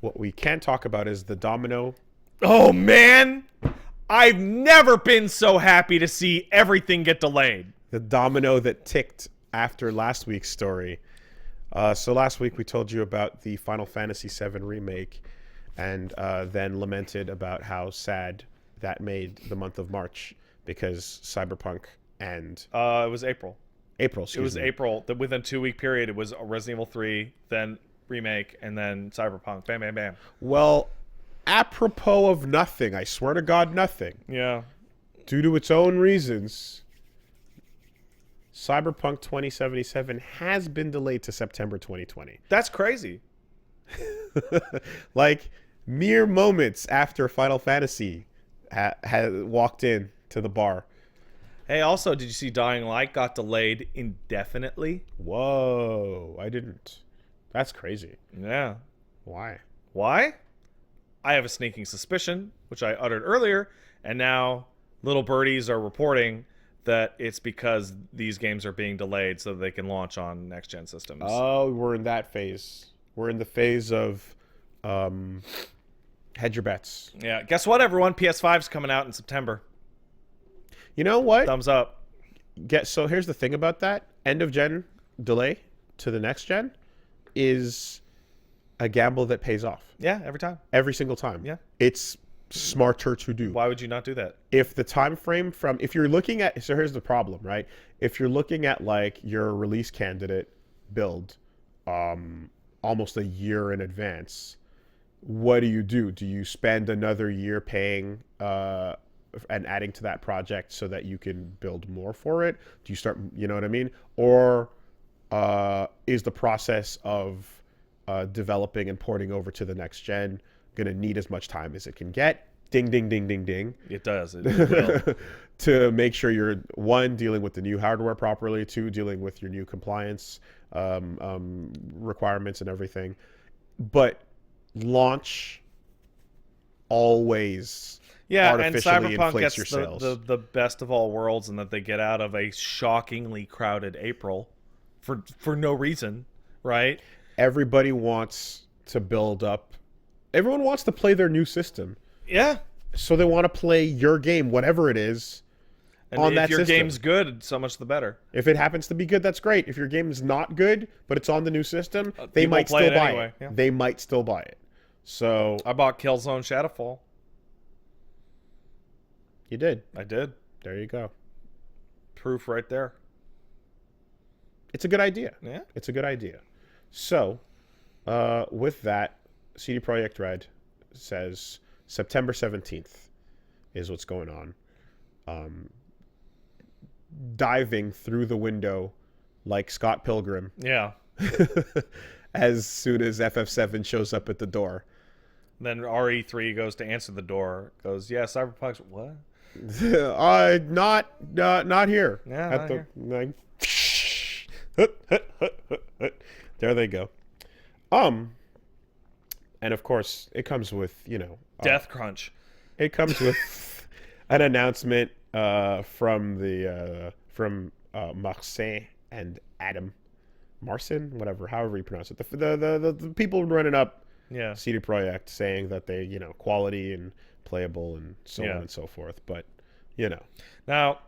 What we can talk about is the domino. Oh, man. I've never been so happy to see everything get delayed. The domino that ticked after last week's story. So last week we told you about the Final Fantasy VII remake, and then lamented about how sad that made the month of March because Cyberpunk and It was April. April. It was April. Within a 2-week period, it was Resident Evil 3, then remake, and then Cyberpunk. Bam, bam, bam. Well, apropos of nothing, I swear to God, nothing. Yeah. Due to its own reasons, Cyberpunk 2077 has been delayed to September 2020. That's crazy. Like, mere moments after Final Fantasy had walked in to the bar. Hey, also, did you see Dying Light got delayed indefinitely? Whoa, I didn't. That's crazy. Yeah. Why? Why? I have a sneaking suspicion, which I uttered earlier, and now little birdies are reporting that it's because these games are being delayed so that they can launch on next-gen systems. Oh, we're in that phase. We're in the phase of hedge your bets. Yeah. Guess what, everyone? PS5's coming out in September. You know what? Thumbs up. So here's the thing about that. End of gen delay to the next gen is a gamble that pays off. Yeah, every time. Every single time. Yeah. It's smarter to do. Why would you not do that? If the time frame from, if you're looking at, so here's the problem, right? If you're looking at like your release candidate build almost a year in advance, what do? Do you spend another year paying and adding to that project so that you can build more for it? Do you start, you know what I mean? Or is the process of developing and porting over to the next gen going to need as much time as it can get? Ding, ding, ding, ding, ding. It does. It will. To make sure you're, one, dealing with the new hardware properly, two, dealing with your new compliance requirements and everything. But launch always artificially and Cyberpunk inflates gets your sales. the best of all worlds, and that they get out of a shockingly crowded April for no reason, right? Everybody wants to build up. Everyone wants to play their new system. Yeah. So they want to play your game, whatever it is, And on if that your system. game's good, so much the better. If it happens to be good, that's great. If your game is not good, but it's on the new system, they people might play still it buy anyway, it. yeah. They might still buy it. So I bought Killzone Shadowfall. you did. I did. There you go. Proof right there. It's a good idea. Yeah. It's a good idea. So, with that, CD Projekt Red says September 17th is what's going on. Diving through the window like Scott Pilgrim Yeah. as soon as FF7 shows up at the door. Then RE3 goes to answer the door. Goes, yeah, Cyberpunk's what? Not here. Yeah, At not the, here. like, there they go. And of course, it comes with, Death Crunch. it comes with an announcement from Marcin and Adam. Marcin, whatever, however you pronounce it. The people running up Yeah. CD Projekt saying that they, quality and playable and so Yeah. on and so forth. But, Now,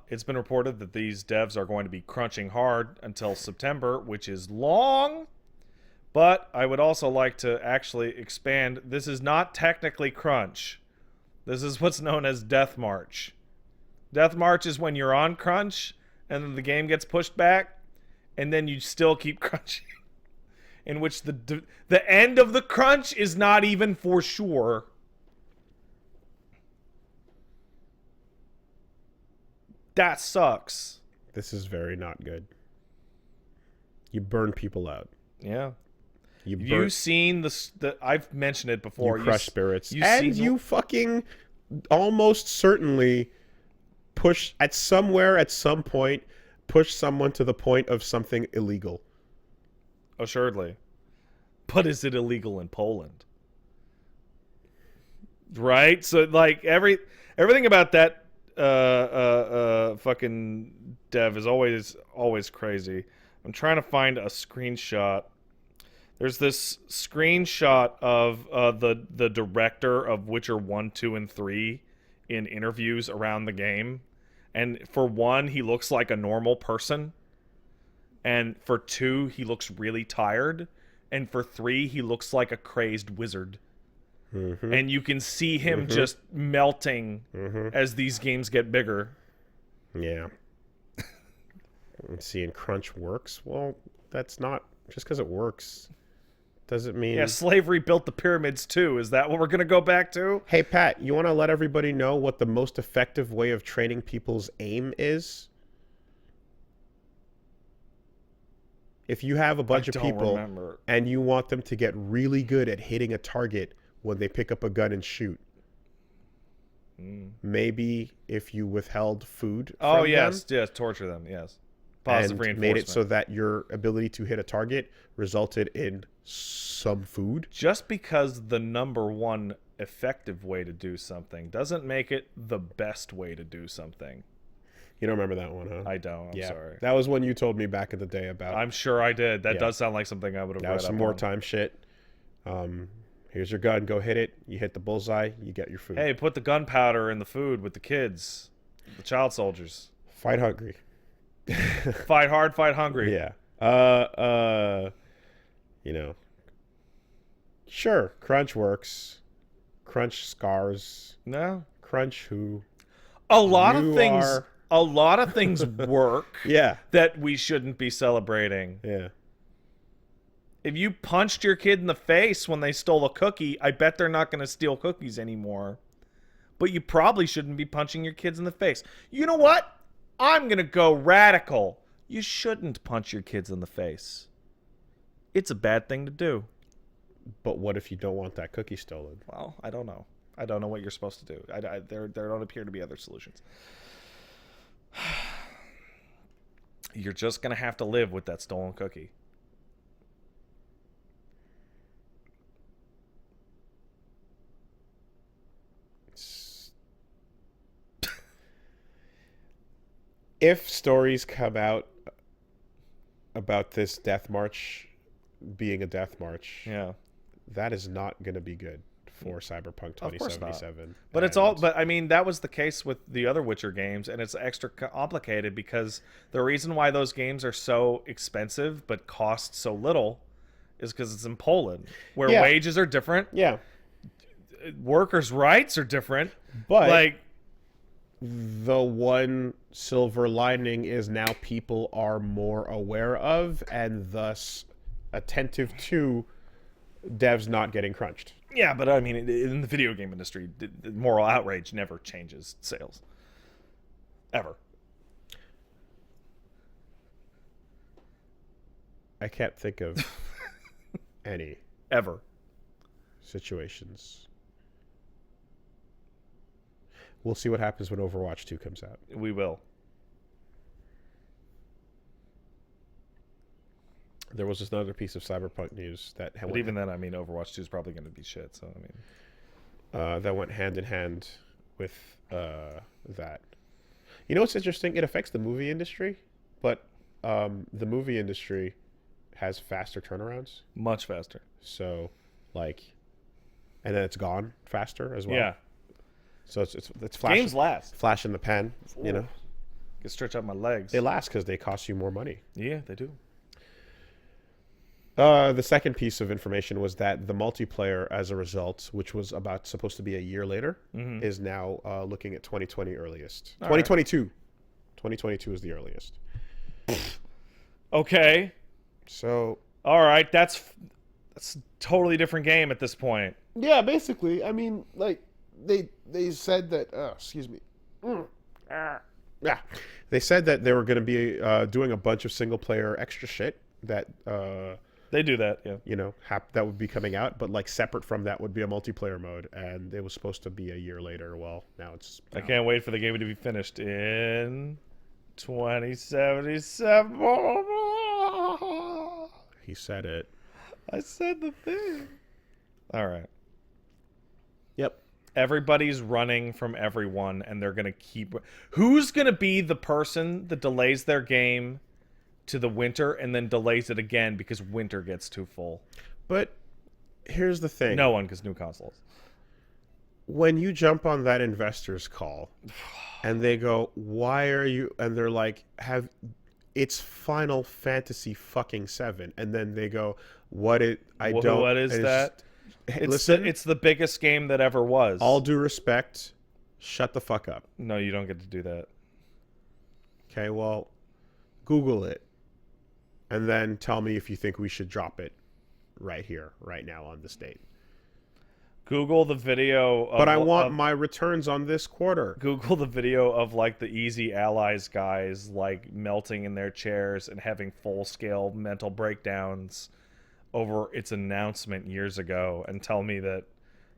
it's been reported that these devs are going to be crunching hard until September, which is long. But I would also like to actually expand. This is not technically crunch. This is what's known as Death March. Death March is when you're on crunch and then the game gets pushed back and then you still keep crunching. In which the end of the crunch is not even for sure. That sucks. this is very not good. You burn people out. Yeah. You You've seen the I've mentioned it before. You crush spirits. you've And seen- you fucking almost certainly push at some point, push someone to the point of something illegal. Assuredly. But is it illegal in Poland? Right? So like everything about that fucking dev is always crazy. I'm trying to find a screenshot. There's this screenshot of the director of Witcher 1, 2, and 3 in interviews around the game. And for 1, he looks like a normal person. And for 2, he looks really tired. And for 3, he looks like a crazed wizard. Mm-hmm. And you can see him just melting as these games get bigger. Yeah. Let's see, and crunch works. Well, that's not just because it works doesn't mean. Yeah, slavery built the pyramids too. Is that what we're gonna go back to? Hey Pat, you want to let everybody know what the most effective way of training people's aim is? If you have a bunch of people and you want them to get really good at hitting a target when they pick up a gun and shoot, maybe if you withheld food from yes, them, yes, torture them, yes. Positive and reinforcement. made it so that your ability to hit a target resulted in some food. Just because the number one effective way to do something doesn't make it the best way to do something. You don't remember that one, huh? I don't. I'm sorry. That was one you told me back in the day about. I'm sure I did. That does sound like something I would have read That was some up more on. time shit. Here's your gun. Go hit it. You hit the bullseye. You get your food. Hey, put the gunpowder in the food with the kids, the child soldiers. Fight hungry. Fight hard, fight hungry. Yeah. You know. Sure, crunch works. Crunch scars. No. Crunch who. A lot of things work. Yeah. That we shouldn't be celebrating. Yeah. If you punched your kid in the face when they stole a cookie, I bet they're not going to steal cookies anymore. But you probably shouldn't be punching your kids in the face. You know what? I'm going to go radical. You shouldn't punch your kids in the face. It's a bad thing to do. But what if you don't want that cookie stolen? Well, I don't know. I don't know what you're supposed to do. There don't appear to be other solutions. You're just going to have to live with that stolen cookie. If stories come out about this death march being a death march, that is not going to be good for Cyberpunk 2077. But it's all. But I mean, that was the case with the other Witcher games, and it's extra complicated because the reason why those games are so expensive but cost so little is because it's in Poland, where wages are different. Yeah, workers' rights are different. But like, the one silver lining is now people are more aware of and thus attentive to devs not getting crunched. Yeah, but I mean, in the video game industry, the moral outrage never changes sales. Ever. I can't think of any. Ever. Situations. We'll see what happens when Overwatch 2 comes out. We will. There was just another piece of Cyberpunk news that... But even then, I mean, Overwatch 2 is probably going to be shit, so, I mean... that went hand in hand with that. You know what's interesting? It affects the movie industry, but the movie industry has faster turnarounds. Much faster. So, like... And then it's gone faster as well. Yeah. So it's flash. Games last. Flash in the pan, you know. Can stretch out my legs. They last because they cost you more money. Yeah, they do. The second piece of information was that the multiplayer, as a result, which was supposed to be a year later, is now looking at 2020 earliest. 2022. 2022 is the earliest. Okay. So. All right, that's a totally different game at this point. Yeah, basically. I mean, like they said that. Excuse me. Yeah, they said that they were going to be doing a bunch of single player extra shit that. They do that, yeah. You know, that would be coming out, but like separate from that would be a multiplayer mode, and it was supposed to be a year later. Well, now it's. I can't wait for the game to be finished in 2077. He said it. I said the thing. All right. Yep. Everybody's running from everyone, and they're gonna keep. Who's gonna be the person that delays their game to the winter and then delays it again because winter gets too full. But here's the thing. No one gets new consoles. When you jump on that investors call and they go, "Why are you?" and they're like, it's Final Fantasy fucking 7, and then they go, "What is What is that?" Listen, it's the biggest game that ever was. all due respect, shut the fuck up. No, you don't get to do that. Okay, well, Google it, and then tell me if you think we should drop it right here, right now on this date. Google the video of, But I want my returns on this quarter. Google the video of like the Easy Allies guys like melting in their chairs and having full-scale mental breakdowns over its announcement years ago, and tell me that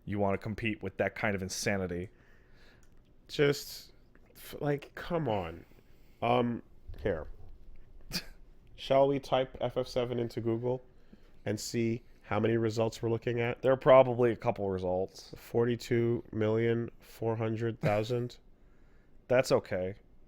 you want to compete with that kind of insanity. Just like, come on. Here. Shall we type FF7 into Google and see how many results we're looking at? There are probably a couple results. 42,400,000. That's okay.